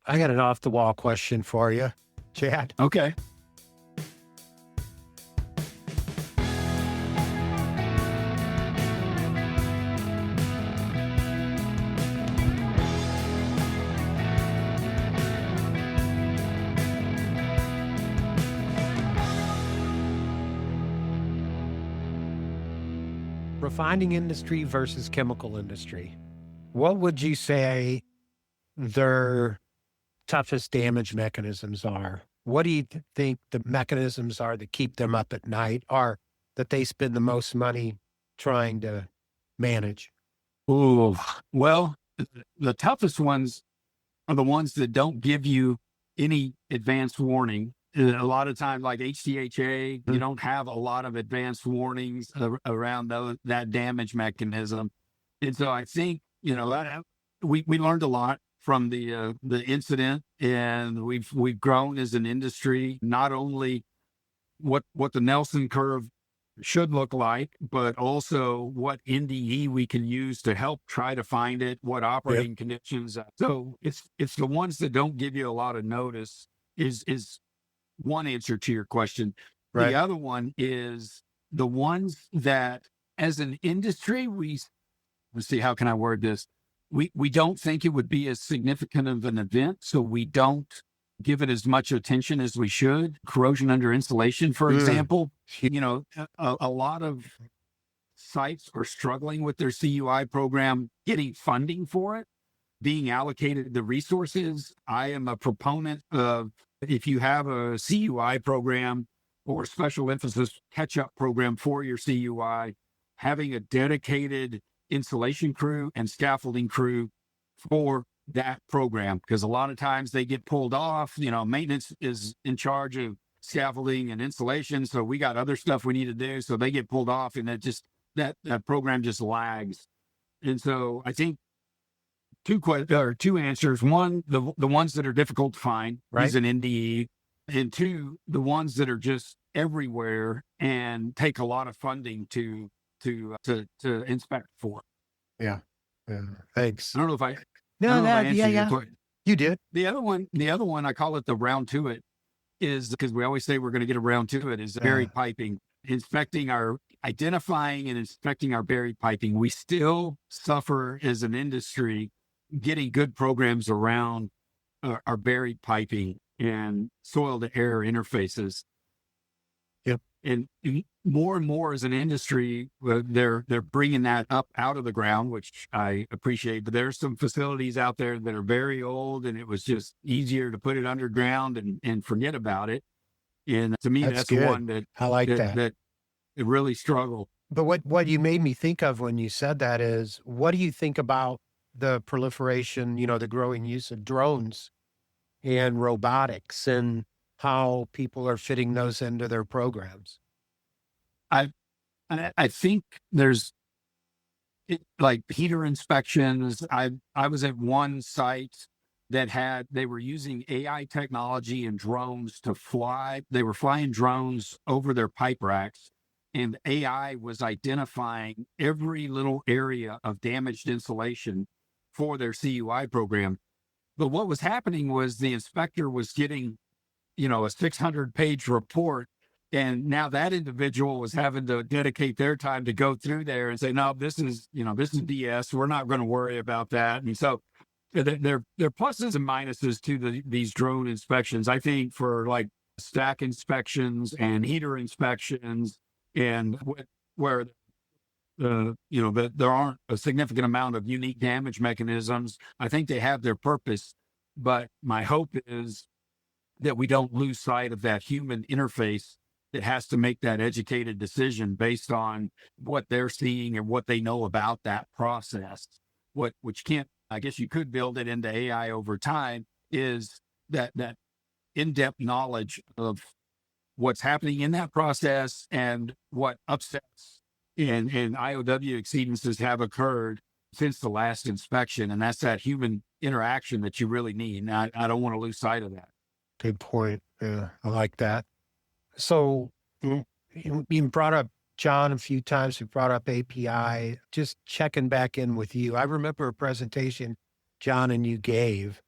I got an off the wall question for you, Chad. Okay. Refining industry versus chemical industry. What would you say their toughest damage mechanisms are? What do you think the mechanisms are that keep them up at night, or that they spend the most money trying to manage? Ooh, well, the toughest ones are the ones that don't give you any advanced warning. A lot of times, like HTHA, you don't have a lot of advanced warnings around that damage mechanism. And so I think, we learned a lot from the incident, and we've grown as an industry, not only what the Nelson curve should look like, but also what NDE we can use to help try to find it, what operating conditions. So it's the ones that don't give you a lot of notice is one answer to your question. Right. The other one is the ones that as an industry, let's see, how can I word this? We don't think it would be as significant of an event, so we don't give it as much attention as we should. Corrosion under insulation, for example, a lot of sites are struggling with their CUI program, getting funding for it, being allocated the resources. I am a proponent of, if you have a CUI program or special emphasis catch-up program for your CUI, having a dedicated insulation crew and scaffolding crew for that program, because a lot of times they get pulled off. Maintenance is in charge of scaffolding and insulation, so we got other stuff we need to do, so they get pulled off, and that program just lags. And so I think two answers. One, the ones that are difficult to find, right, is an NDE, and two, the ones that are just everywhere and take a lot of funding to inspect for. Yeah. Thanks. I don't know if I. You did. The other one, I call it the round to it, is because we always say we're going to get around to it, is buried piping, identifying and inspecting our buried piping. We still suffer as an industry getting good programs around our buried piping and soil to air interfaces. Yep. And more as an industry, they're bringing that up out of the ground, which I appreciate. But there's some facilities out there that are very old, and it was just easier to put it underground and forget about it. And to me, that's the one that I like that it really struggled. But what you made me think of when you said that is, what do you think about the proliferation, the growing use of drones and robotics, and how people are fitting those into their programs? I think there's like heater inspections. I was at one site that they were using AI technology and drones to fly. They were flying drones over their pipe racks, and AI was identifying every little area of damaged insulation for their CUI program. But what was happening was the inspector was getting, a 600-page report. And now that individual was having to dedicate their time to go through there and say, no, this is BS. We're not going to worry about that. And so there are pluses and minuses to these drone inspections. I think for like stack inspections and heater inspections, and where there aren't a significant amount of unique damage mechanisms, I think they have their purpose. But my hope is that we don't lose sight of that human interface that has to make that educated decision based on what they're seeing and what they know about that process. Which can't, I guess you could build it into AI over time, is that in-depth knowledge of what's happening in that process and what upsets and IOW exceedances have occurred since the last inspection. And that's that human interaction that you really need. And I don't want to lose sight of that. Good point. Yeah, I like that. So you brought up John a few times. We brought up API. Just checking back in with you. I remember a presentation John and you gave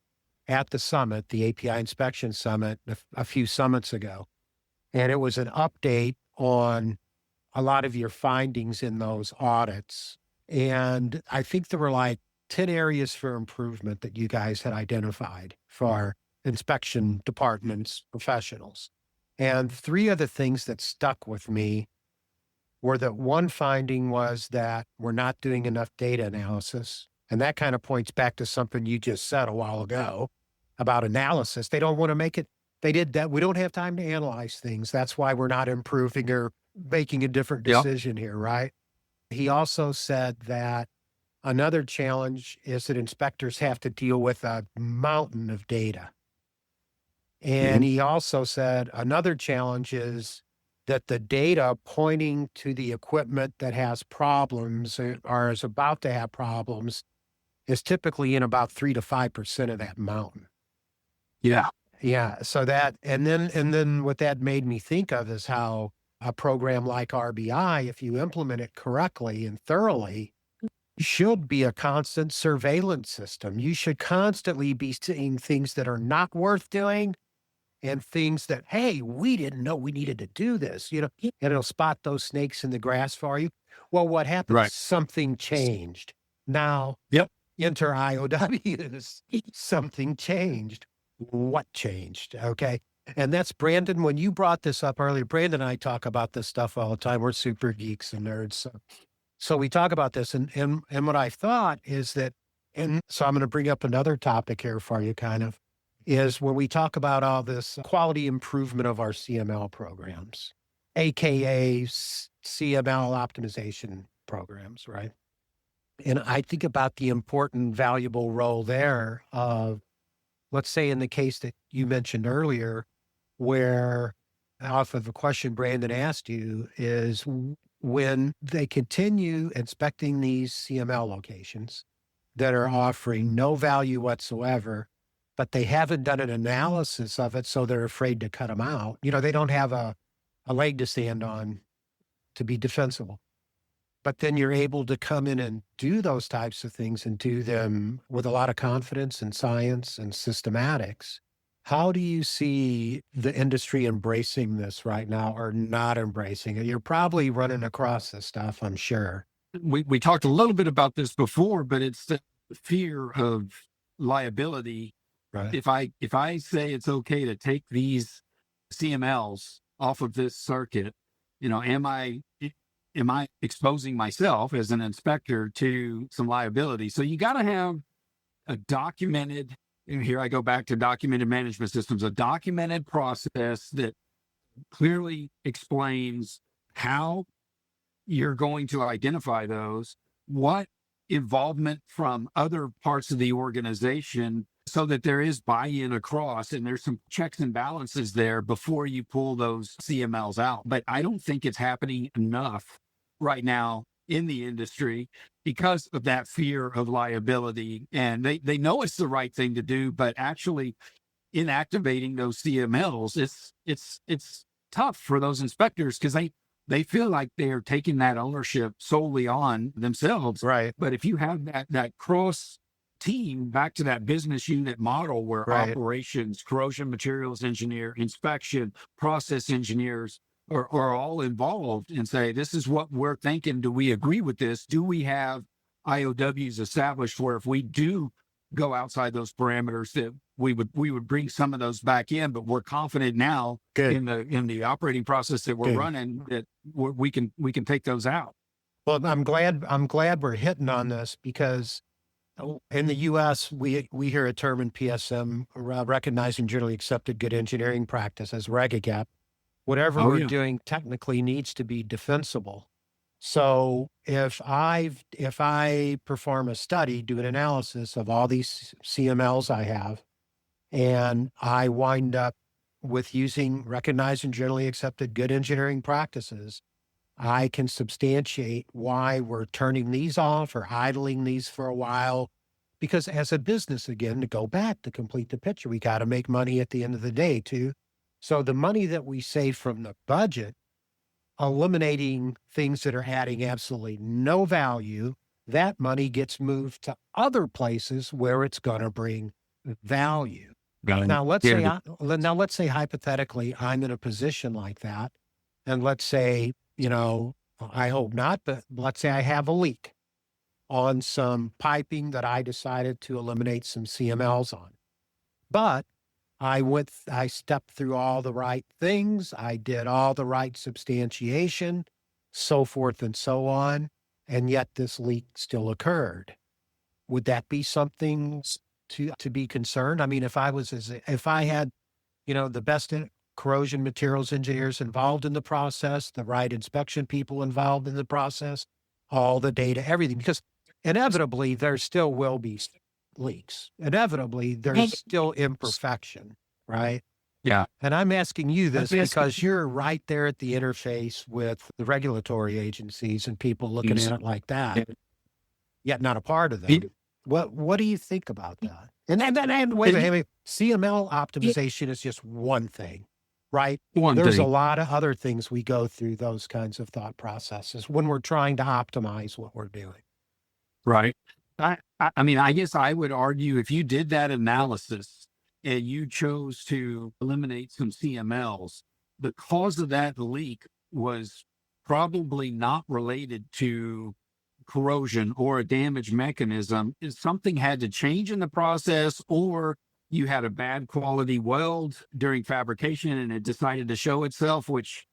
at the summit, the API Inspection Summit, a few summits ago. And it was an update on a lot of your findings in those audits. And I think there were like 10 areas for improvement that you guys had identified for inspection departments, professionals. And three of the things that stuck with me were that one finding was that we're not doing enough data analysis. And that kind of points back to something you just said a while ago about analysis. They don't want to make it. They did that. We don't have time to analyze things. That's why we're not improving or making a different decision here, right? He also said that another challenge is that inspectors have to deal with a mountain of data. And he also said another challenge is that the data pointing to the equipment that has problems or is about to have problems is typically in about 3 to 5% of that mountain. Yeah. Yeah. So that, and then what that made me think of is how a program like RBI, if you implement it correctly and thoroughly, should be a constant surveillance system. You should constantly be seeing things that are not worth doing and things that, hey, we didn't know we needed to do this, and it'll spot those snakes in the grass for you. Well, what happened? Right. Something changed. Now, enter IOWs, something changed. What changed? Okay. And that's Brandon. When you brought this up earlier, Brandon and I talk about this stuff all the time. We're super geeks and nerds. So we talk about this. And what I thought is that, and so I'm going to bring up another topic here for you kind of, is when we talk about all this quality improvement of our CML programs, AKA CML optimization programs, right? And I think about the important, valuable role there of, let's say in the case that you mentioned earlier, where off of a question Brandon asked you is when they continue inspecting these CML locations that are offering no value whatsoever, but they haven't done an analysis of it, so they're afraid to cut them out. They don't have a leg to stand on to be defensible. But then you're able to come in and do those types of things and do them with a lot of confidence and science and systematics. How do you see the industry embracing this right now or not embracing it? You're probably running across this stuff, I'm sure. We talked a little bit about this before, but it's the fear of liability. Right. If I say it's okay to take these CMLs off of this circuit, am I exposing myself as an inspector to some liability? So you got to have a documented, and here I go back to documented management systems, a documented process that clearly explains how you're going to identify those, what involvement from other parts of the organization, so that there is buy-in across and there's some checks and balances there before you pull those CMLs out. But I don't think it's happening enough right now in the industry because of that fear of liability. And they know it's the right thing to do, but actually inactivating those CMLs, it's tough for those inspectors because they feel like they're taking that ownership solely on themselves. Right. But if you have that cross team, back to that business unit model where operations, corrosion materials engineer, inspection, process engineers are all involved and say, this is what we're thinking. Do we agree with this? Do we have IOWs established where if we do go outside those parameters that we would bring some of those back in, but we're confident now in the operating process that we're running that we can take those out. Well, I'm glad we're hitting on this because in the U.S., we hear a term in PSM, recognizing generally accepted good engineering practice as REGAGAP. Whatever we're doing technically needs to be defensible. So if I perform a study, do an analysis of all these CMLs I have, and I wind up with using recognized and generally accepted good engineering practices, I can substantiate why we're turning these off or idling these for a while. Because as a business, again, to go back to complete the picture, we got to make money at the end of the day too. So the money that we save from the budget, eliminating things that are adding absolutely no value, that money gets moved to other places where it's going to bring value. Got Now, let's Yeah. say, let's say hypothetically, I'm in a position like that. And let's say, I hope not, but let's say I have a leak on some piping that I decided to eliminate some CMLs on. But I stepped through all the right things. I did all the right substantiation, so forth and so on. And yet this leak still occurred. Would that be something to be concerned? I mean, if I had, the best corrosion materials engineers involved in the process, the right inspection people involved in the process, all the data, everything, because inevitably there still will be leaks. Inevitably there's still imperfection, right? Yeah. And I'm asking you this Let me ask you- because you're right there at the interface with the regulatory agencies and people looking at it like that, yet not a part of them. What do you think about that? And wait a minute, CML optimization is just one thing, right? There's a lot of other things we go through those kinds of thought processes when we're trying to optimize what we're doing. Right. I mean, I guess I would argue if you did that analysis and you chose to eliminate some CMLs, the cause of that leak was probably not related to corrosion or a damage mechanism. Is something had to change in the process, or you had a bad quality weld during fabrication and it decided to show itself, which,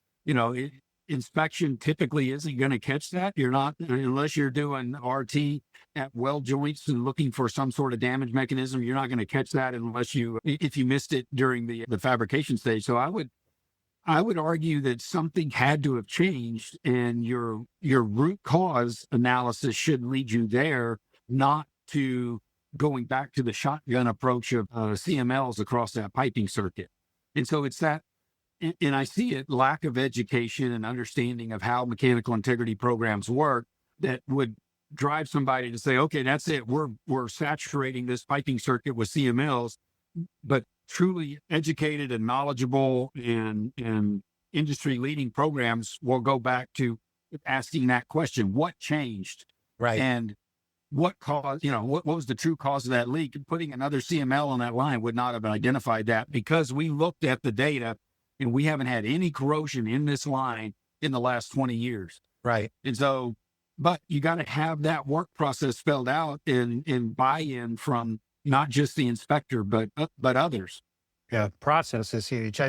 inspection typically isn't going to catch that. You're not, unless you're doing RT at weld joints and looking for some sort of damage mechanism, you're not going to catch that if you missed it during the fabrication stage. So I would argue that something had to have changed, and your root cause analysis should lead you there, not to going back to the shotgun approach of CMLs across that piping circuit. And so it's that, and I see it, lack of education and understanding of how mechanical integrity programs work that would drive somebody to say, okay, that's it. We're saturating this piping circuit with CMLs, but truly educated and knowledgeable and industry leading programs will go back to asking that question: what changed? Right. And what caused, what was the true cause of that leak? And putting another CML on that line would not have identified that, because we looked at the data and we haven't had any corrosion in this line in the last 20 years. Right. And so, but you got to have that work process spelled out and buy-in from not just the inspector, but others. Yeah, process is huge.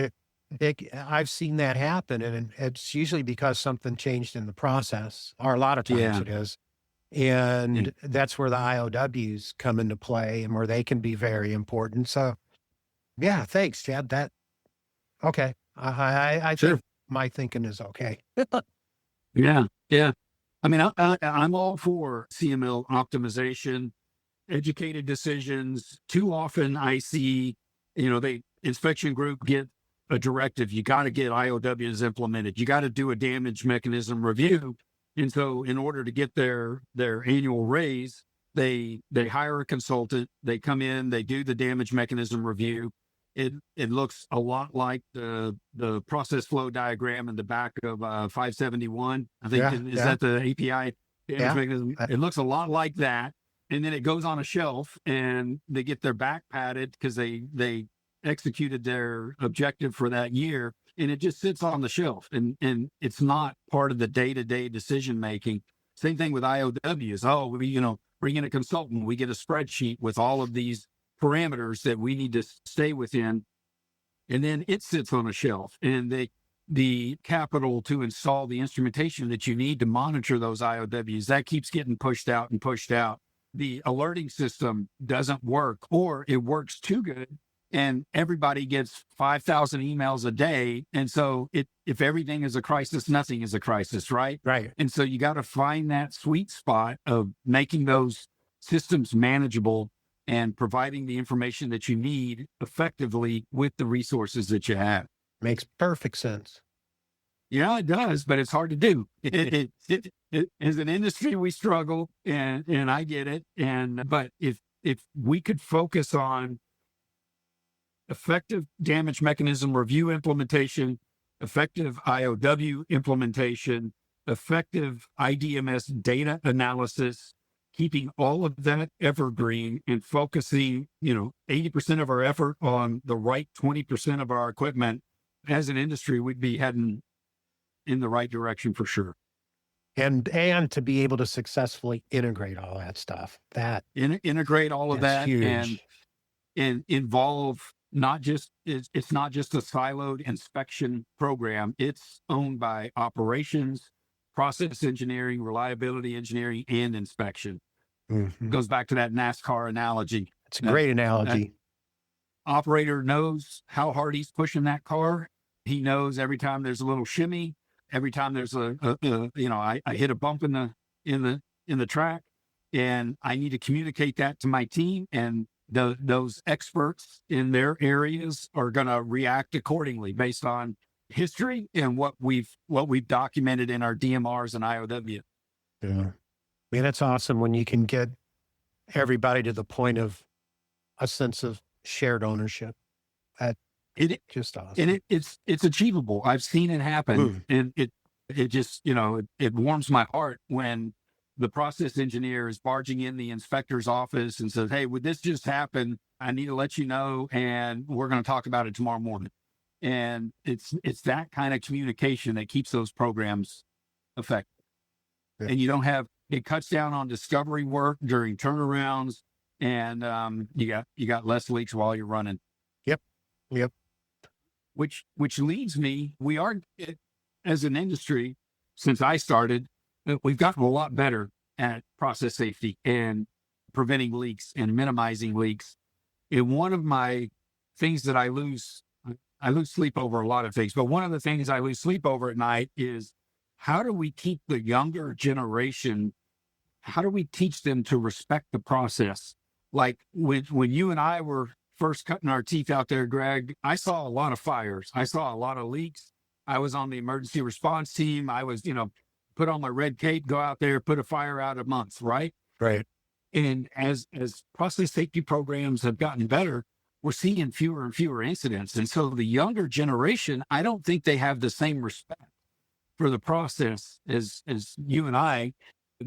I've seen that happen, and it's usually because something changed in the process, or a lot of times it is. And that's where the IOWs come into play and where they can be very important. So, yeah, thanks, Chad. Okay. I Sure. think my thinking is okay. Yeah. I mean, I'm all for CML optimization, educated decisions. Too often I see, the inspection group get a directive. You got to get IOWs implemented. You got to do a damage mechanism review. And so in order to get their annual raise, they hire a consultant, they come in, they do the damage mechanism review. It looks a lot like the process flow diagram in the back of 571. I think is that the API damage mechanism? It looks a lot like that. And then it goes on a shelf and they get their back padded because they executed their objective for that year, and it just sits on the shelf and it's not part of the day-to-day decision making. Same thing with IOWs. Oh, we, bring in a consultant, we get a spreadsheet with all of these parameters that we need to stay within, and then it sits on a shelf, and the capital to install the instrumentation that you need to monitor those IOWs, that keeps getting pushed out and pushed out. The alerting system doesn't work, or it works too good, and everybody gets 5,000 emails a day. And so if everything is a crisis, nothing is a crisis, right? Right. And so you got to find that sweet spot of making those systems manageable and providing the information that you need effectively with the resources that you have. Makes perfect sense. Yeah, it does, but it's hard to do. It as an industry, we struggle, and I get it. But if we could focus on effective damage mechanism review implementation, effective IOW implementation, effective IDMS data analysis, keeping all of that evergreen and focusing, 80% of our effort on the right 20% of our equipment, as an industry, we'd be heading in the right direction for sure. And to be able to successfully integrate all that stuff, Integrate all of that's that huge. and involve it's not just a siloed inspection program. It's owned by operations, process engineering, reliability engineering, and inspection. Mhm. Goes back to that NASCAR analogy. It's a great analogy. Operator knows how hard he's pushing that car. He knows every time there's a little shimmy, every time there's I hit a bump in the track, and I need to communicate that to my team, and those experts in their areas are going to react accordingly based on history and what we've documented in our DMRs and IOW. Yeah. I mean, that's awesome when you can get everybody to the point of a sense of shared ownership. Just awesome. And it's achievable. I've seen it happen, and it just, it warms my heart when the process engineer is barging in the inspector's office and says, "Hey, would this just happen? I need to let you know, and we're going to talk about it tomorrow morning." And it's that kind of communication that keeps those programs effective. Yeah. And you don't have, it cuts down on discovery work during turnarounds, and you got less leaks while you're running. Yep. Which leads me, we are, as an industry, since I started, we've gotten a lot better at process safety and preventing leaks and minimizing leaks. And one of my things that I lose sleep over a lot of things, but one of the things I lose sleep over at night is, how do we keep the younger generation, how do we teach them to respect the process? Like when you and I were first cutting our teeth out there, Greg, I saw a lot of fires. I saw a lot of leaks. I was on the emergency response team. I was, put on my red cape, go out there, put a fire out a month, right? Right. And as process safety programs have gotten better, we're seeing fewer and fewer incidents. And so the younger generation, I don't think they have the same respect for the process as you and I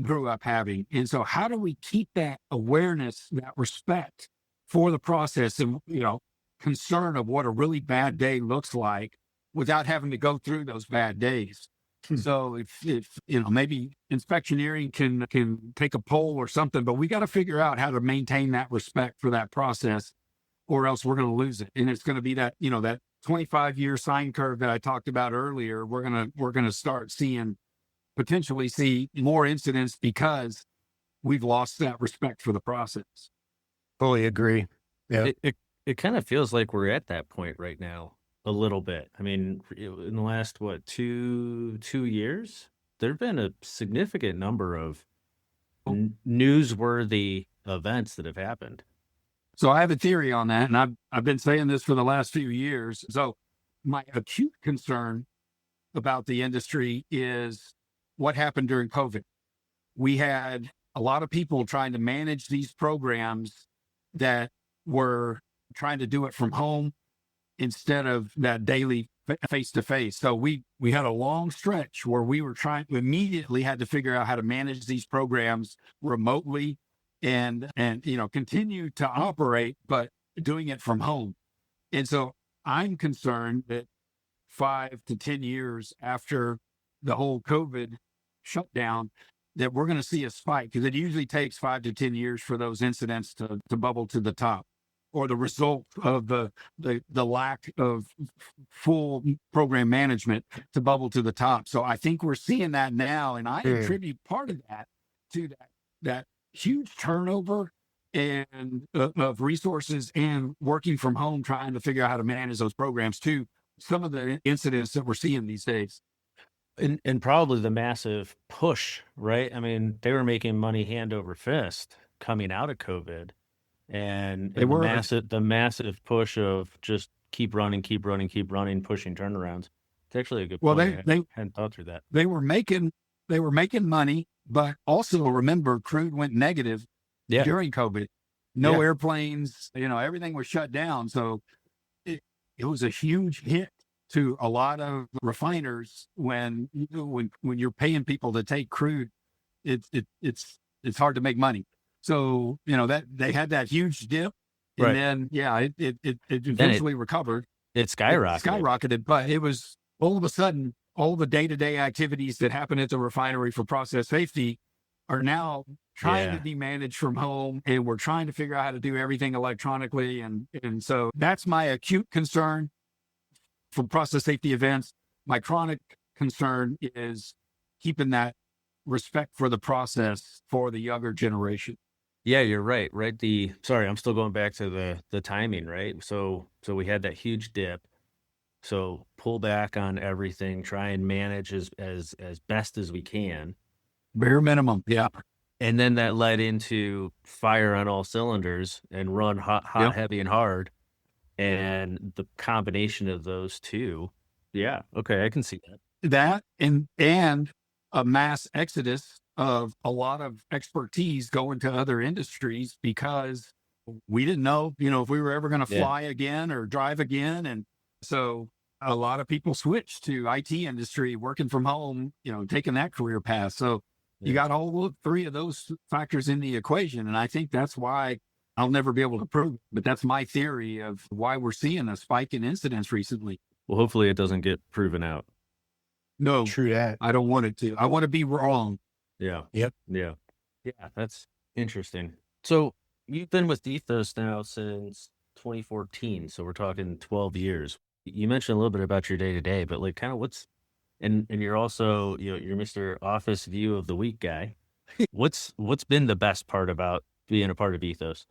grew up having. And so how do we keep that awareness, that respect for the process, and, concern of what a really bad day looks like without having to go through those bad days? So if maybe inspectioneering can take a poll or something, but we got to figure out how to maintain that respect for that process, or else we're going to lose it. And it's going to be that, that 25-year sine curve that I talked about earlier. We're going to start potentially see more incidents because we've lost that respect for the process. Fully agree. Yeah. It kind of feels like we're at that point right now. A little bit. I mean, in the last, 2 years, there've been a significant number of newsworthy events that have happened. So I have a theory on that, and I've been saying this for the last few years. So my acute concern about the industry is what happened during COVID. We had a lot of people trying to manage these programs that were trying to do it from home instead of that daily face-to-face. So we had a long stretch where we immediately had to figure out how to manage these programs remotely and continue to operate, but doing it from home. And so I'm concerned that 5 to 10 years after the whole COVID shutdown, that we're going to see a spike, because it usually takes 5 to 10 years for those incidents to bubble to the top, or the result of the lack of full program management to bubble to the top. So I think we're seeing that now, and I attribute part of that to that huge turnover and of resources and working from home, trying to figure out how to manage those programs, to some of the incidents that we're seeing these days. And probably the massive push, right? I mean, they were making money hand over fist coming out of COVID, and the massive push of just keep running, pushing turnarounds. It's actually a good point. Well, they hadn't thought through that. They were making money, but also remember, crude went negative during COVID. No airplanes, everything was shut down. So it was a huge hit to a lot of refiners when you're paying people to take crude. It's it's hard to make money. So, that they had that huge dip, and Right. then, it eventually recovered. It It skyrocketed. skyrocketed, but it was all of a sudden, all the day-to-day activities that happen at the refinery for process safety are now trying to be managed from home, and we're trying to figure out how to do everything electronically. And so that's my acute concern for process safety events. My chronic concern is keeping that respect for the process for the younger generation. Yeah, you're right. Right. Sorry, I'm still going back to the timing, right? So we had that huge dip. So pull back on everything, try and manage as best as we can. Bare minimum. Yeah. And then that led into fire on all cylinders and run hot, Yep. heavy, and hard. And the combination of those two. Yeah. Okay. I can see that. That and a mass exodus of a lot of expertise going to other industries because we didn't know, if we were ever going to fly again or drive again. And so a lot of people switched to IT industry, working from home, taking that career path. So you got all three of those factors in the equation. And I think that's why I'll never be able to prove it, but that's my theory of why we're seeing a spike in incidents recently. Well, hopefully it doesn't get proven out. No, True that. I don't want it to. I want to be wrong. Yeah. Yep. Yeah. Yeah. That's interesting. So you've been with ETHOS now since 2014. So we're talking 12 years. You mentioned a little bit about your day to day, but like kind of and you're also, you're Mr. Office View of the Week guy. What's been the best part about being a part of ETHOS?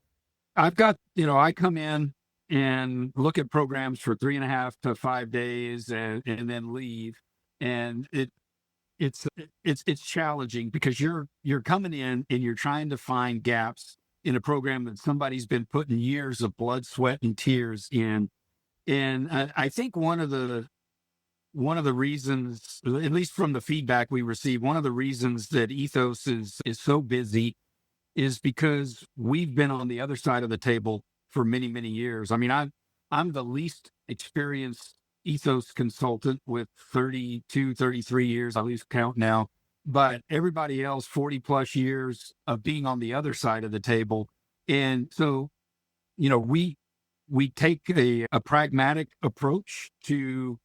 I've got, I come in and look at programs for 3.5 to 5 days and then leave. And it's challenging because you're coming in and you're trying to find gaps in a program that somebody's been putting years of blood, sweat, and tears in. And I think one of the reasons, at least from the feedback we receive, one of the reasons that ETHOS is so busy is because we've been on the other side of the table for many, many years. I mean, I'm the least experienced ETHOS consultant with 32, 33 years, I lose count now, but everybody else 40 plus years of being on the other side of the table. And so, we take a pragmatic approach to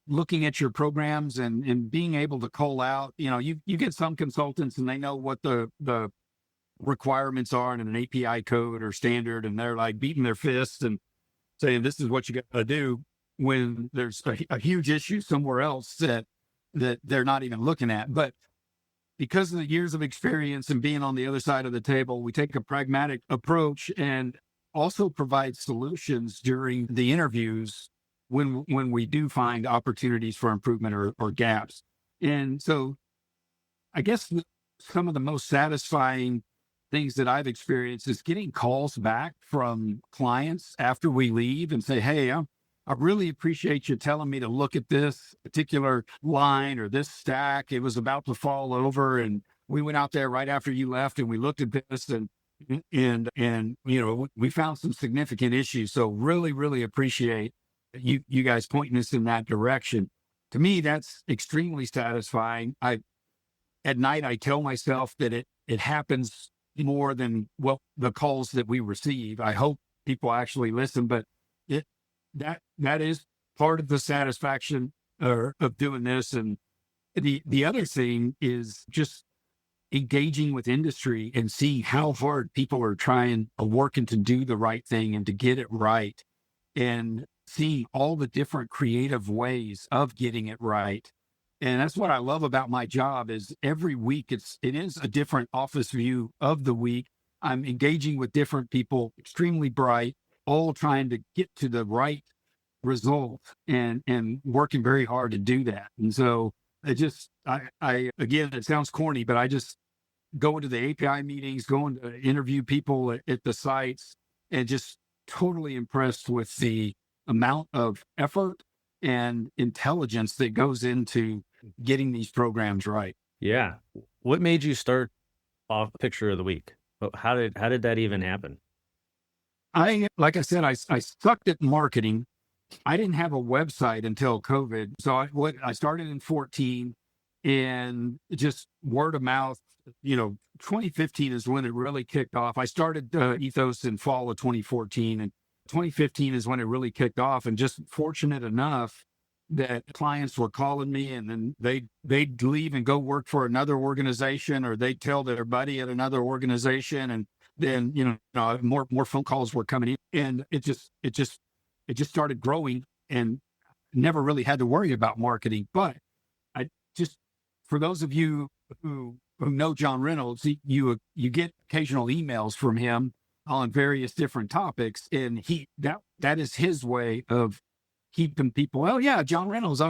looking at your programs and being able to call out, you get some consultants and they know what the requirements are in an API code or standard, and they're like beating their fists and saying, this is what you got to do, when there's a huge issue somewhere else that they're not even looking at. But because of the years of experience and being on the other side of the table, we take a pragmatic approach and also provide solutions during the interviews when we do find opportunities for improvement or gaps. And so I guess some of the most satisfying things that I've experienced is getting calls back from clients after we leave and say, hey, I really appreciate you telling me to look at this particular line or this stack. It was about to fall over, and we went out there right after you left and we looked at this and we found some significant issues. So really, really appreciate you guys pointing us in that direction. To me, that's extremely satisfying. At night, I tell myself that it happens more than the calls that we receive. I hope people actually listen, but that is part of the satisfaction of doing this. And the other thing is just engaging with industry and seeing how hard people are working to do the right thing and to get it right, and seeing all the different creative ways of getting it right. And that's what I love about my job is every week it is a different office view of the week. I'm engaging with different people, extremely bright, all trying to get to the right result and working very hard to do that. And so I again, it sounds corny, but I just go into the API meetings, going to interview people at the sites, and just totally impressed with the amount of effort and intelligence that goes into getting these programs right. Yeah. What made you start off Picture of the Week? How did that even happen? Like I said, I sucked at marketing. I didn't have a website until COVID. So I started in 14, and just word of mouth, 2015 is when it really kicked off. I started ETHOS in fall of 2014, and 2015 is when it really kicked off. And just fortunate enough that clients were calling me, and then they'd leave and go work for another organization, or they'd tell their buddy at another organization, and then more phone calls were coming in, and it just started growing, and never really had to worry about marketing. But I just, for those of you who know John Reynolds, you get occasional emails from him on various different topics, and that is his way of keeping people. Oh yeah, John Reynolds,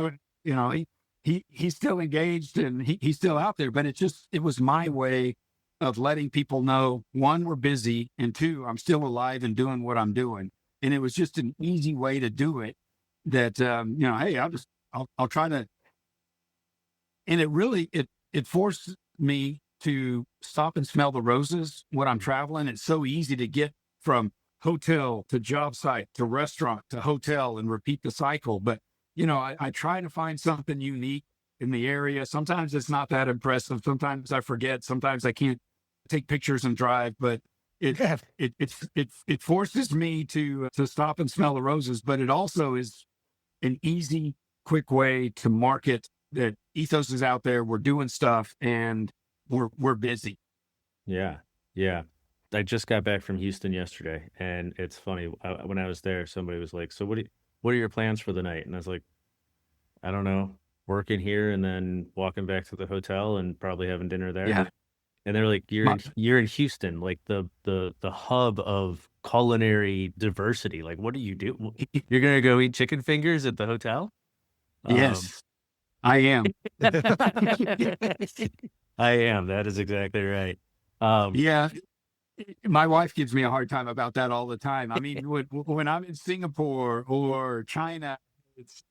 he's still engaged, and he's still out there. But it was my way of letting people know, one, we're busy, and two, I'm still alive and doing what I'm doing. And it was just an easy way to do it. That hey, I'll try to. And it really it forced me to stop and smell the roses when I'm traveling. It's so easy to get from hotel to job site to restaurant to hotel and repeat the cycle. But, I try to find something unique in the area. Sometimes it's not that impressive. Sometimes I forget. Sometimes I can't take pictures and drive, but it forces me to stop and smell the roses. But it also is an easy, quick way to market that ETHOS is out there. We're doing stuff, and we're busy. Yeah. I just got back from Houston yesterday, and it's funny. When I was there, somebody was like, "So what are your plans for the night?" And I was like, "I don't know, working here and then walking back to the hotel and probably having dinner there." Yeah. And they're like, "You're in Houston, like the hub of culinary diversity. Like, what do you do? You're gonna go eat chicken fingers at the hotel?" Yes, I am. I am. That is exactly right. Yeah. My wife gives me a hard time about that all the time. I mean, when I'm in Singapore or China,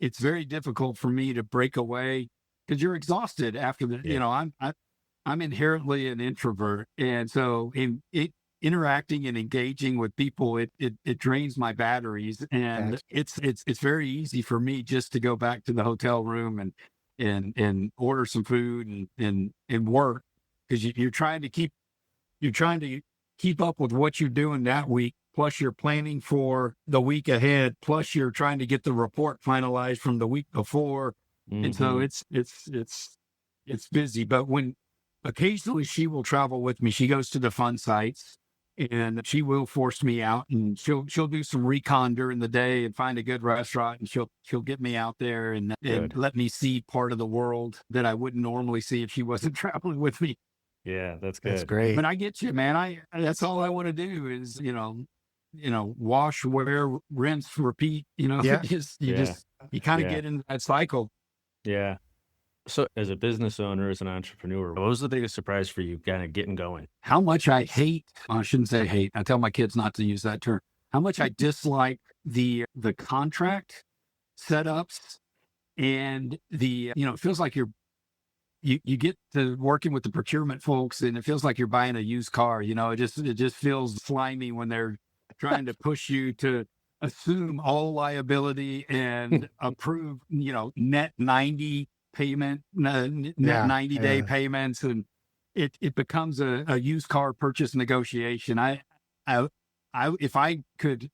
it's very difficult for me to break away, because you're exhausted after the. Yeah. I'm inherently an introvert, and so interacting and engaging with people, it drains my batteries, and it's very easy for me just to go back to the hotel room and order some food and work, because you're trying to keep up with what you're doing that week, plus you're planning for the week ahead, plus you're trying to get the report finalized from the week before. Mm-hmm. And so it's busy. But when occasionally she will travel with me, she goes to the fun sites, and she will force me out, and she'll do some recon during the day and find a good restaurant, and she'll get me out there and let me see part of the world that I wouldn't normally see if she wasn't traveling with me. Yeah, that's good. That's great. But I get you, man. That's all I want to do is, wash, wear, rinse, repeat, Yeah. you kind of get into that cycle. Yeah. So as a business owner, as an entrepreneur, what was the biggest surprise for you kind of getting going? How much I hate, I shouldn't say hate. I tell my kids not to use that term. How much I dislike the contract setups, and it feels like you get to working with the procurement folks, and it feels like you're buying a used car. It just feels slimy when they're trying to push you to assume all liability and approve, net 90 payment, net 90-day payments. And it becomes a used car purchase negotiation. I if I could,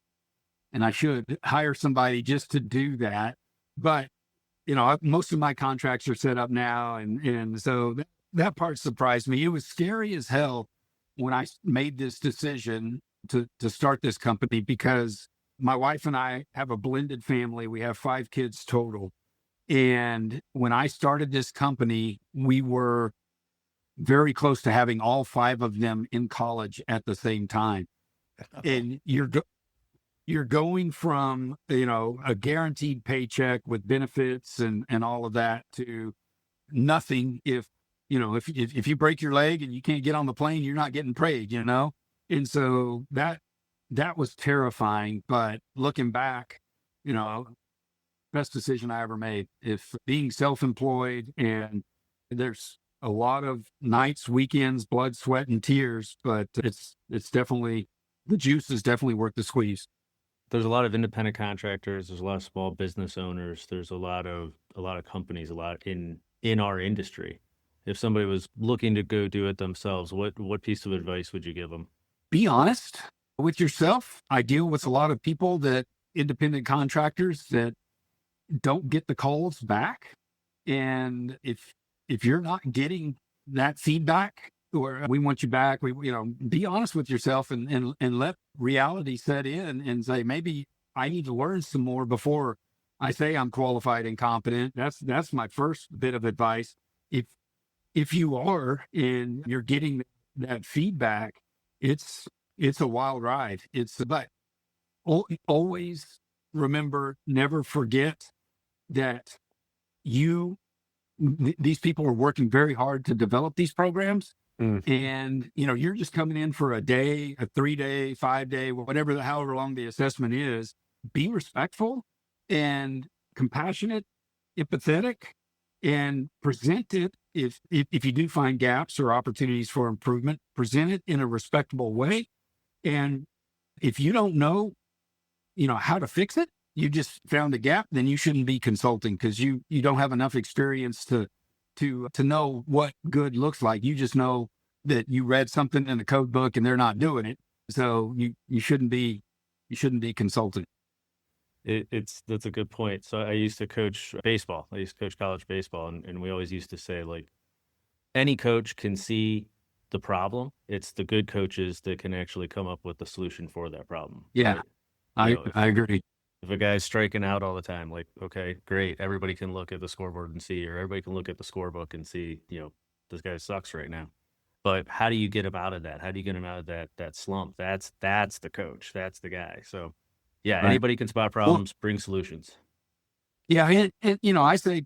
and I should, hire somebody just to do that. But most of my contracts are set up now. And so that part surprised me. It was scary as hell when I made this decision to start this company, because my wife and I have a blended family. We have 5 kids total. And when I started this company, we were very close to having all 5 of them in college at the same time. And you're going from, a guaranteed paycheck with benefits and all of that to nothing. If you break your leg and you can't get on the plane, you're not getting paid, And so that was terrifying. But looking back, best decision I ever made. If being self-employed, and there's a lot of nights, weekends, blood, sweat, and tears, but it's definitely, the juice is definitely worth the squeeze. There's a lot of independent contractors. There's a lot of small business owners. There's a lot of companies, a lot in our industry. If somebody was looking to go do it themselves, what piece of advice would you give them? Be honest with yourself. I deal with a lot of people independent contractors that don't get the calls back. And if you're not getting that feedback, or we want you back, be honest with yourself and let reality set in and say, maybe I need to learn some more before I say I'm qualified and competent. That's my first bit of advice. If you are and you're getting that feedback, it's a wild ride. But always remember, never forget that these people are working very hard to develop these programs. And, you're just coming in for a day, a 3-day, 5-day, however long the assessment is. Be respectful and compassionate, empathetic, and present it. If you do find gaps or opportunities for improvement, present it in a respectable way. And if you don't know, how to fix it, you just found a gap, then you shouldn't be consulting, because you don't have enough experience to know what good looks like. You just know that you read something in the code book and they're not doing it. So you shouldn't be consulting. That's a good point. So I used to coach baseball. I used to coach college baseball, and we always used to say, like, any coach can see the problem. It's the good coaches that can actually come up with the solution for that problem. Yeah, right? I agree. If a guy's striking out all the time, like, okay, great. Everybody can look at the scoreboard and see, or everybody can look at the scorebook and see, this guy sucks right now. But how do you get him out of that? How do you get him out of that slump? That's the coach. That's the guy. So yeah, right. Anybody can spot problems, bring solutions. Yeah. And I say,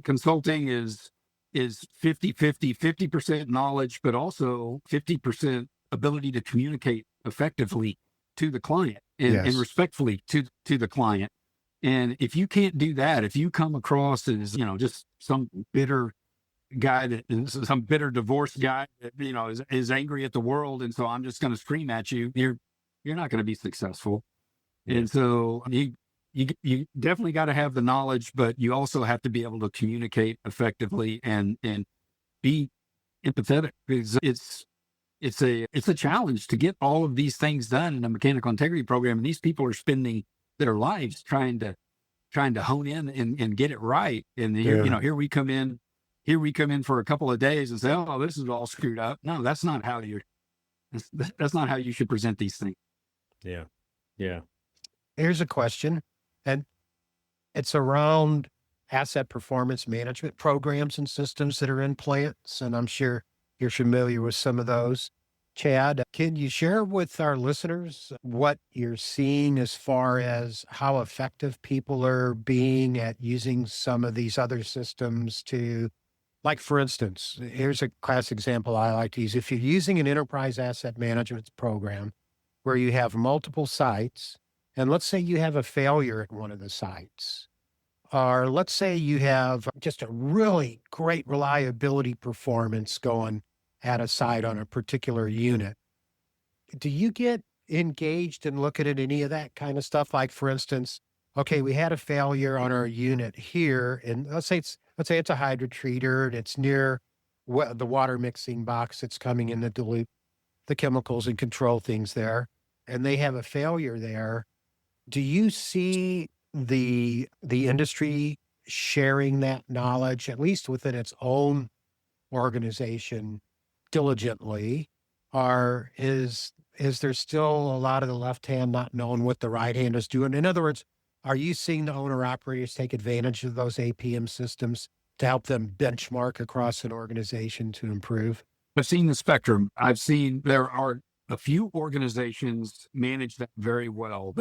consulting is 50% knowledge, but also 50% ability to communicate effectively to the client and respectfully to the client. And if you can't do that, if you come across as, just some bitter guy, some bitter divorced guy that, is angry at the world, and so I'm just going to scream at you, you're not going to be successful. Yeah. And so you definitely got to have the knowledge, but you also have to be able to communicate effectively and be empathetic, because it's a challenge to get all of these things done in a mechanical integrity program. And these people are spending their lives trying to hone in and get it right. And here we come in for a couple of days and say, oh, this is all screwed up. No, that's not how you should present these things. Yeah. Yeah. Here's a question, and it's around asset performance management programs and systems that are in plants. And I'm sure you're familiar with some of those. Chad, can you share with our listeners what you're seeing as far as how effective people are being at using some of these other systems to, like, for instance, here's a class example I like to use. If you're using an enterprise asset management program where you have multiple sites, and let's say you have a failure at one of the sites, or let's say you have just a really great reliability performance going at a site on a particular unit. Do you get engaged and look at any of that kind of stuff? Like, for instance, okay, we had a failure on our unit here, and let's say it's a hydrotreater, and it's near the water mixing box that's coming in to dilute the chemicals and control things there, and they have a failure there. Do you see the industry sharing that knowledge, at least within its own organization, diligently, or is there still a lot of the left hand not knowing what the right hand is doing? In other words, are you seeing the owner operators take advantage of those APM systems to help them benchmark across an organization to improve? I've seen the spectrum. I've seen there are a few organizations manage that very well.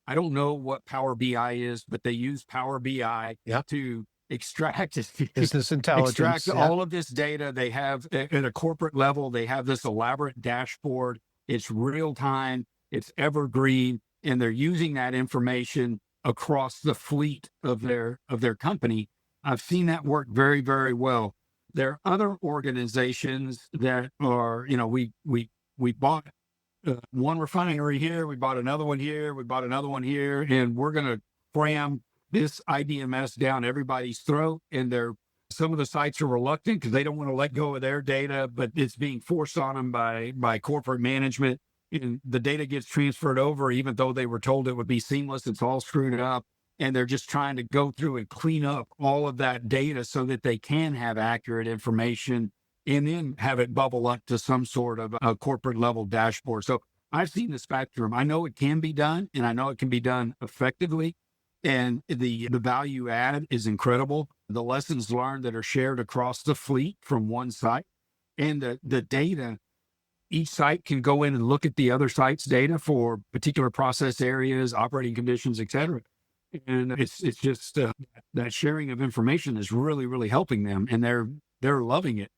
I don't know what Power BI is, but they use Power BI to extract business intelligence, all of this data. They have at a corporate level, they have this elaborate dashboard. It's real time, it's evergreen, and they're using that information across the fleet of their company. I've seen that work very, very well. There are other organizations that are, we bought one refinery here, we bought another one here, we bought another one here, and we're going to cram this IDMS down everybody's throat, and they're Some of the sites are reluctant because they don't want to let go of their data, but it's being forced on them by corporate management. And the data gets transferred over, even though they were told it would be seamless. It's all screwed up. And they're just trying to go through and clean up all of that data so that they can have accurate information and then have it bubble up to some sort of a corporate level dashboard. So I've seen the spectrum. I know it can be done, and I know it can be done effectively. And the value add is incredible. The lessons learned that are shared across the fleet from one site, and the data, each site can go in and look at the other site's data for particular process areas, operating conditions, et cetera. And it's just that sharing of information is really, really helping them, and they're loving it.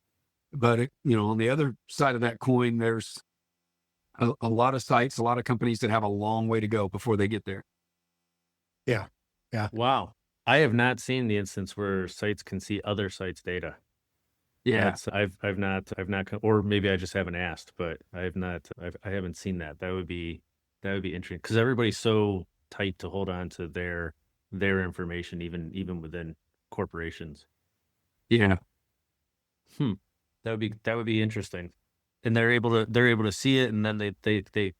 But on the other side of that coin, there's a lot of sites, a lot of companies that have a long way to go before they get there. Yeah. Wow. I have not seen the instance where sites can see other sites' data. Yeah. I've not, or maybe I just haven't asked, but I haven't seen that. That would be interesting because everybody's so tight to hold on to their information, even within corporations. Yeah. That would be interesting. And they're able to see it, and then they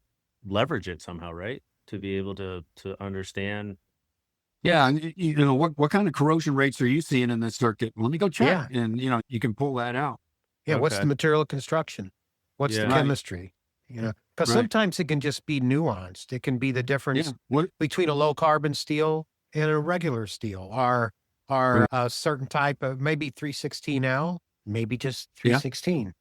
leverage it somehow, right? To be able to understand. Yeah. And what kind of corrosion rates are you seeing in this circuit? Let me go check. Yeah. And you can pull that out. Yeah. What's Okay. the material construction? What's the Right. chemistry? Because Right. sometimes it can just be nuanced. It can be the difference What between a low carbon steel and a regular steel, or a certain type of maybe 316L, maybe just 316.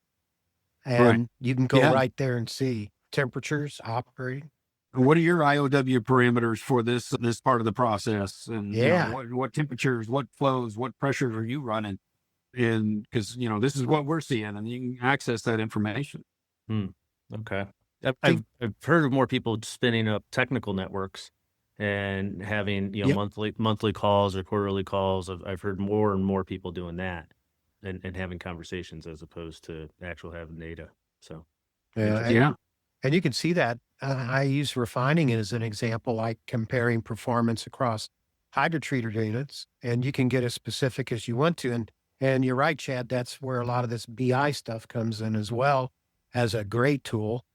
And you can go right there and see temperatures operating. What are your IOW parameters for this part of the process? And what temperatures, what flows, what pressures are you running? And because this is what we're seeing, and you can access that information. Okay. I've heard of more people spinning up technical networks and having monthly calls or quarterly calls. I've heard more and more people doing that and having conversations as opposed to actual having data. So And you can see that. I use refining as an example, like comparing performance across hydrotreater units, and you can get as specific as you want to. And you're right, Chad, that's where a lot of this BI stuff comes in as well as a great tool.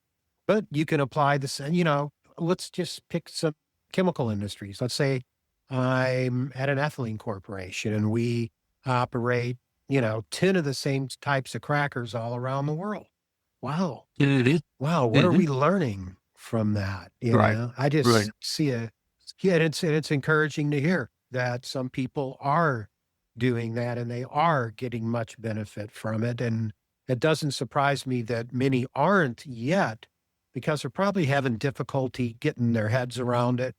But you can apply this, and let's just pick some chemical industries. Let's say I'm at an ethylene corporation and we operate, 10 of the same types of crackers all around the world. Wow. Wow. What are we learning from that? I just see it's encouraging to hear that some people are doing that and they are getting much benefit from it. And it doesn't surprise me that many aren't yet, because they're probably having difficulty getting their heads around it,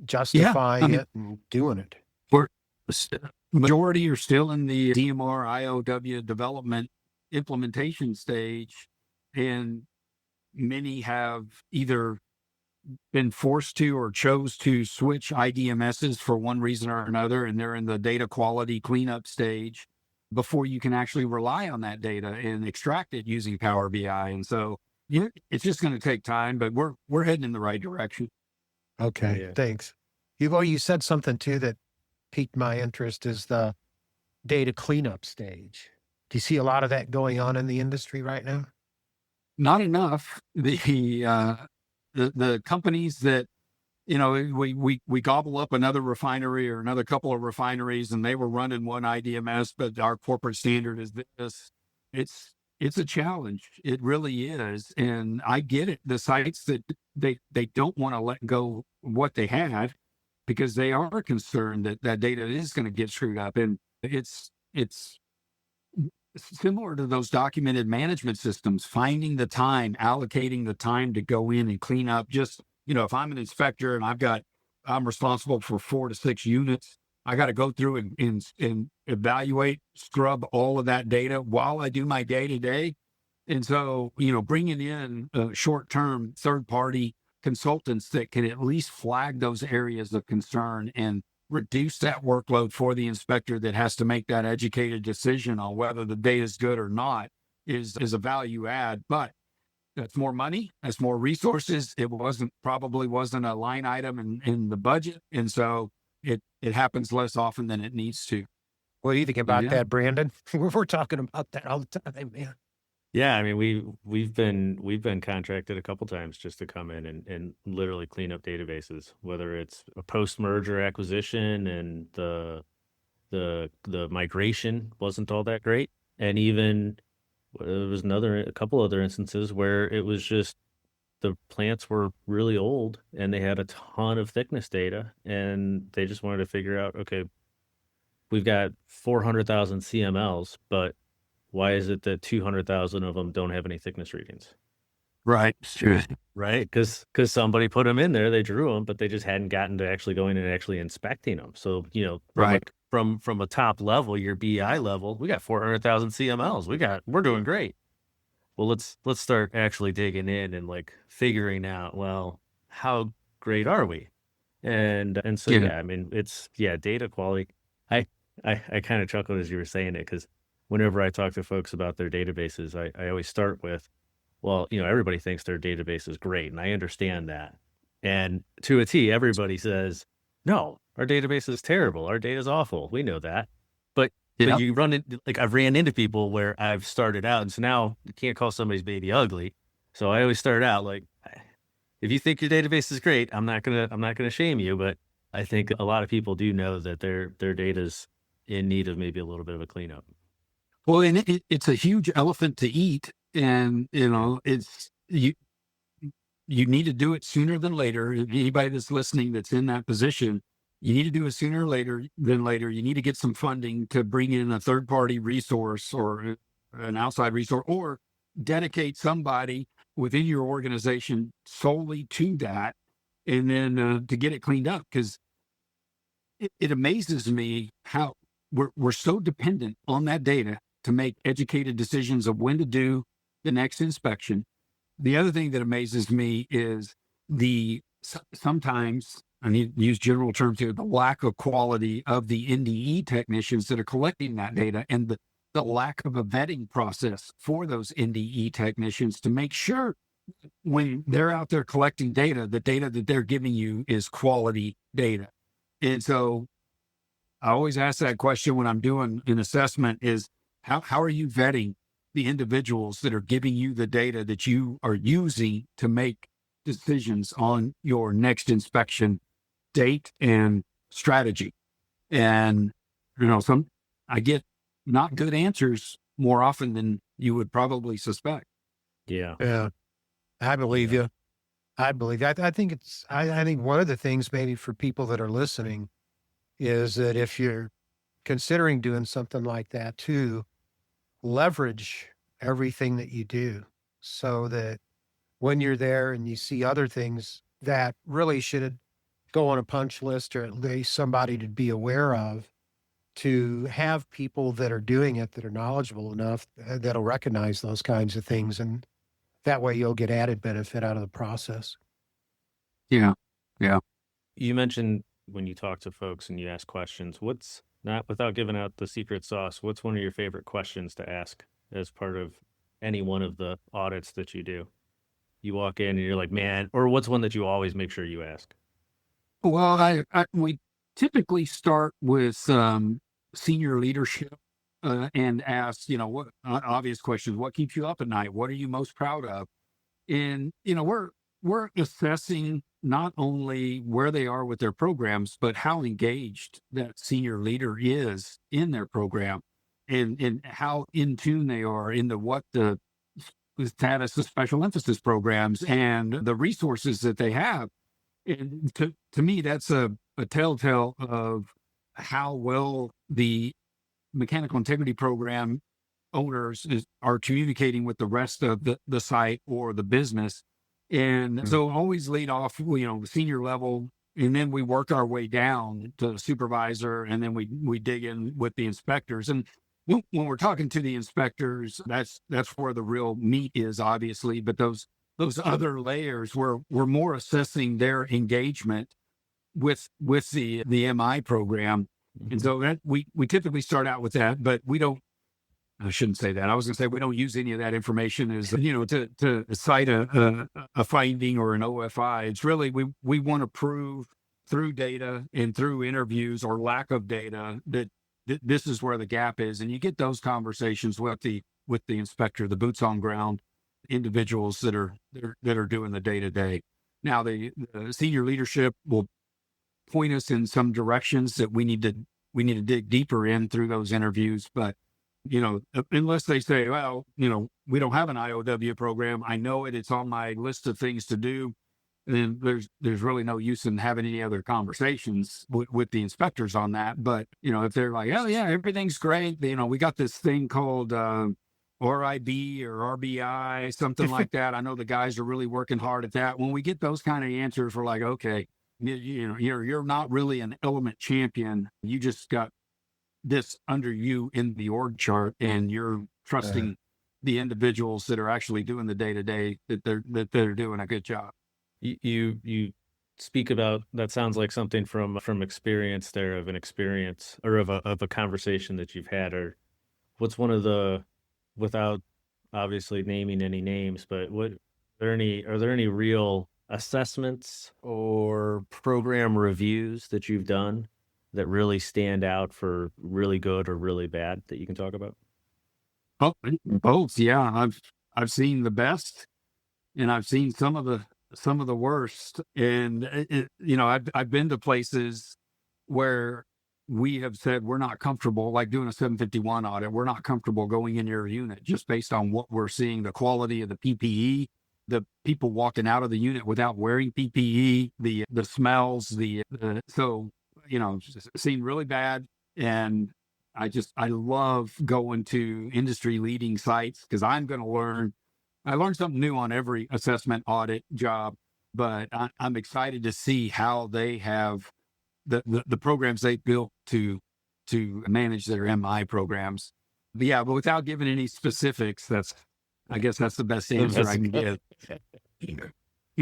justifying it, and doing it. Majority are still in the DMR IOW development implementation stage, and many have either been forced to or chose to switch IDMSs for one reason or another, and they're in the data quality cleanup stage before you can actually rely on that data and extract it using Power BI. And so it's just going to take time, but we're heading in the right direction. Okay, thanks. You said something too that piqued my interest, is the data cleanup stage. Do you see a lot of that going on in the industry right now? Not enough. The companies that, we gobble up another refinery or another couple of refineries, and they were running one IDMS, but our corporate standard is this. It's a challenge. It really is. And I get it. The sites that they don't want to let go of what they have, because they are concerned that data is going to get screwed up. And it's similar to those documented management systems, finding the time, allocating the time to go in and clean up. Just, if I'm an inspector and I'm responsible for 4 to 6 units, I got to go through and evaluate, scrub all of that data while I do my day to day. And so, bringing in short-term third-party consultants that can at least flag those areas of concern and reduce that workload for the inspector that has to make that educated decision on whether the data is good or not is a value add. But that's more money, that's more resources. It probably wasn't a line item in the budget. And so it happens less often than it needs to. What do you think about that, Brandon? We're talking about that all the time, man. Yeah, I mean, we've been contracted a couple times just to come in and literally clean up databases, whether it's a post-merger acquisition and the migration wasn't all that great, and even there was a couple other instances where it was just the plants were really old and they had a ton of thickness data, and they just wanted to figure out, okay, we've got 400,000 CMLs, but why is it that 200,000 of them don't have any thickness readings? Right. Sure. Right. Because somebody put them in there, they drew them, but they just hadn't gotten to actually going and actually inspecting them. So, from a top level, your BI level, we got 400,000 CMLs. We're doing great. Well, let's start actually digging in and like figuring out, well, how great are we? And so, I mean, it's data quality. I kind of chuckled as you were saying it, because whenever I talk to folks about their databases, I always start with, well, everybody thinks their database is great, and I understand that. And to a T, everybody says, no, our database is terrible. Our data is awful. We know that. But you run into, like, I've ran into people where I've started out, and so now you can't call somebody's baby ugly. So I always start out like, if you think your database is great, I'm not gonna shame you, but I think a lot of people do know that their data's in need of maybe a little bit of a cleanup. Well, and it's a huge elephant to eat, and it's you need to do it sooner than later. Anybody that's listening that's in that position, you need to do it sooner than later. You need to get some funding to bring in a third-party resource or an outside resource, or dedicate somebody within your organization solely to that, and then to get it cleaned up. Because it amazes me how we're so dependent on that data to make educated decisions of when to do the next inspection. The other thing that amazes me is sometimes, I need to use general terms here, the lack of quality of the NDE technicians that are collecting that data, and the lack of a vetting process for those NDE technicians to make sure when they're out there collecting data, the data that they're giving you is quality data. And so I always ask that question when I'm doing an assessment is, how are you vetting the individuals that are giving you the data that you are using to make decisions on your next inspection date and strategy? And, I get not good answers more often than you would probably suspect. Yeah. Yeah. I believe you. I believe that. I think one of the things maybe for people that are listening is that if you're considering doing something like that too, leverage everything that you do so that when you're there and you see other things that really should go on a punch list, or at least somebody to be aware of, to have people that are doing it that are knowledgeable enough that'll recognize those kinds of things. And that way you'll get added benefit out of the process. Yeah. Yeah. You mentioned when you talk to folks and you ask questions, what's, not without giving out the secret sauce, what's one of your favorite questions to ask as part of any one of the audits that you do? You walk in and you're like, man, or what's one that you always make sure you ask? Well, we typically start with senior leadership and ask, what obvious questions. What keeps you up at night? What are you most proud of? And we're assessing not only where they are with their programs, but how engaged that senior leader is in their program, and how in tune they are into what the status of special emphasis programs and the resources that they have. And to me, that's a telltale of how well the mechanical integrity program owners are communicating with the rest of the site or the business. And so always lead off, senior level, and then we work our way down to supervisor, and then we dig in with the inspectors. And when we're talking to the inspectors, that's where the real meat is, obviously. But those other layers, we're more assessing their engagement with the MI program. And so that we typically start out with that, but I shouldn't say that. I was going to say we don't use any of that information as to cite a finding or an OFI. It's really we want to prove through data and through interviews or lack of data that this is where the gap is. And you get those conversations with the inspector, the boots on ground individuals that are doing the day to day. Now the senior leadership will point us in some directions that we need to dig deeper in through those interviews. But, unless they say, well, we don't have an IOW program, I know it, it's on my list of things to do, then there's really no use in having any other conversations with the inspectors on that. But, if they're like, oh yeah, everything's great, we got this thing called RIB or RBI, something like that. I know the guys are really working hard at that. When we get those kind of answers, we're like, okay, you're not really an element champion. You just got this under you in the org chart, and you're trusting the individuals that are actually doing the day to day that they're doing a good job. You speak about that. Sounds like something from experience there, of an experience or of a conversation that you've had. Or what's one of the, without obviously naming any names, but are there any real assessments or program reviews that you've done that really stand out for really good or really bad that you can talk about? Oh, both. Yeah. I've seen the best, and I've seen some of the worst. And I've been to places where we have said we're not comfortable, like doing a 751 audit. We're not comfortable going in your unit just based on what we're seeing, the quality of the PPE, the people walking out of the unit without wearing PPE, the smells, seen really bad. And I love going to industry leading sites, because I learn something new on every assessment audit job. But I'm excited to see how they have the programs they built to manage their MI programs. But without giving any specifics, I guess that's the best answer I can give.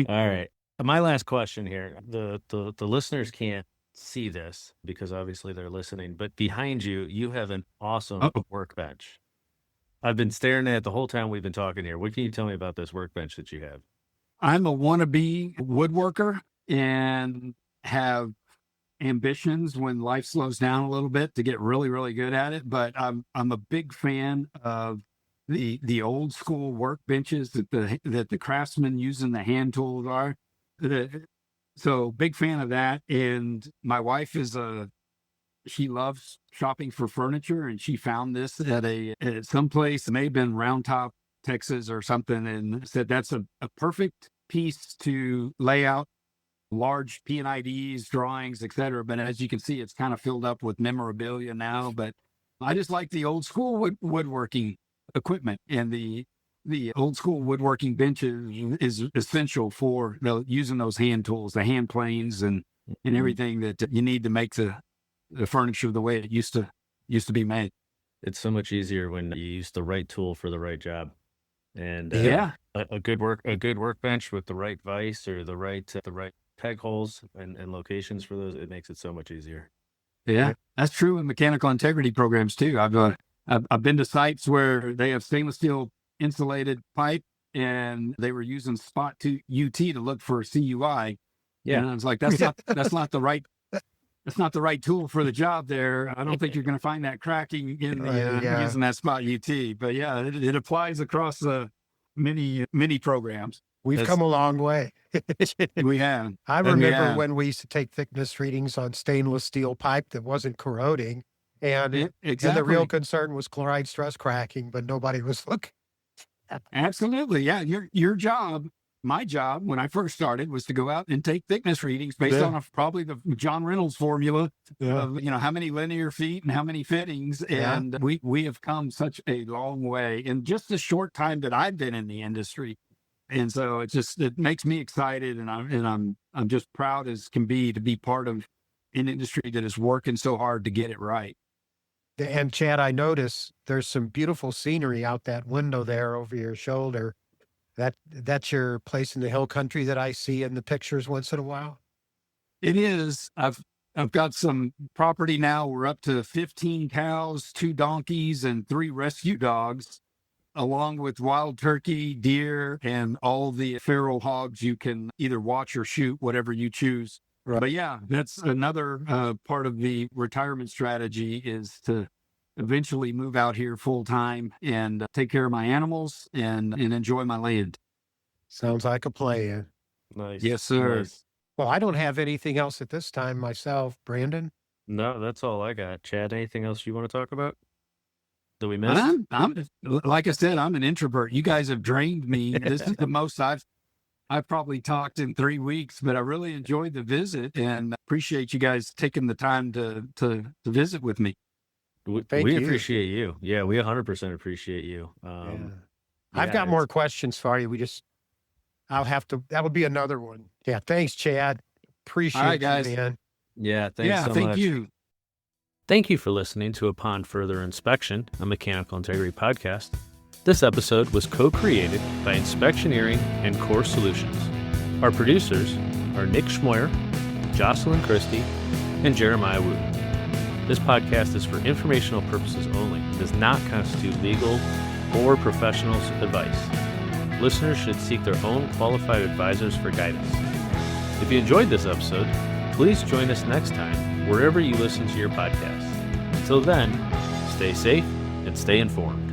All right. My last question here. The listeners can't see this because obviously they're listening, but behind you have an awesome workbench. I've been staring at it the whole time we've been talking here. What can you tell me about this workbench that you have? I'm a wannabe woodworker and have ambitions when life slows down a little bit to get really, really good at it. But I'm a big fan of the old school workbenches that the craftsmen using the hand tools are. So big fan of that. And my wife she loves shopping for furniture, and she found this at some place, it may have been Round Top, Texas or something, and said that's a perfect piece to lay out large P&IDs, drawings, etc. But as you can see, it's kind of filled up with memorabilia now. But I just like the old school woodworking equipment, and the old school woodworking bench is essential for using those hand tools, the hand planes, and everything that you need to make the furniture the way it used to be made. It's so much easier when you use the right tool for the right job. And a good workbench with the right vise or the right peg holes and locations for those, it makes it so much easier. Yeah, that's true in mechanical integrity programs too. I've been to sites where they have stainless steel insulated pipe, and they were using spot UT to look for CUI. Yeah, and I was like, that's not the right tool for the job there. I don't think you're going to find that cracking in using that spot UT. But yeah, it applies across many programs. We've come a long way. We have. I remember when we used to take thickness readings on stainless steel pipe that wasn't corroding, and the real concern was chloride stress cracking, but nobody was looking. Absolutely. Yeah. Your job, my job when I first started, was to go out and take thickness readings based on probably the John Reynolds formula of, how many linear feet and how many fittings. And we have come such a long way in just the short time that I've been in the industry. And so it makes me excited, and I'm just proud as can be to be part of an industry that is working so hard to get it right. And Chad, I notice there's some beautiful scenery out that window there over your shoulder. That's your place in the hill country that I see in the pictures once in a while. It is. I've got some property now. We're up to 15 cows, 2 donkeys, and 3 rescue dogs, along with wild turkey, deer, and all the feral hogs you can either watch or shoot, whatever you choose Right. But yeah, that's another part of the retirement strategy is to eventually move out here full time and take care of my animals and enjoy my land. Sounds like a plan. Nice. Yes, sir. Nice. Well, I don't have anything else at this time myself, Brandon. No, that's all I got. Chad, anything else you want to talk about that we missed? I'm like I said, I'm an introvert. You guys have drained me. This is the most I've probably talked in 3 weeks, but I really enjoyed the visit and appreciate you guys taking the time to visit with me. Thank We you. appreciate you. Yeah, we 100% appreciate you. I've got more questions for you. That'll be another one. Yeah. Thanks, Chad. Appreciate All right, guys. you, man. Yeah, thanks so thank much. you. Thank you for listening to Upon Further Inspection, a mechanical integrity podcast. This episode was co-created by Inspectioneering and Core Solutions. Our producers are Nick Schmoyer, Jocelyn Christie, and Jeremiah Wu. This podcast is for informational purposes only and does not constitute legal or professional advice. Listeners should seek their own qualified advisors for guidance. If you enjoyed this episode, please join us next time wherever you listen to your podcast. Until then, stay safe and stay informed.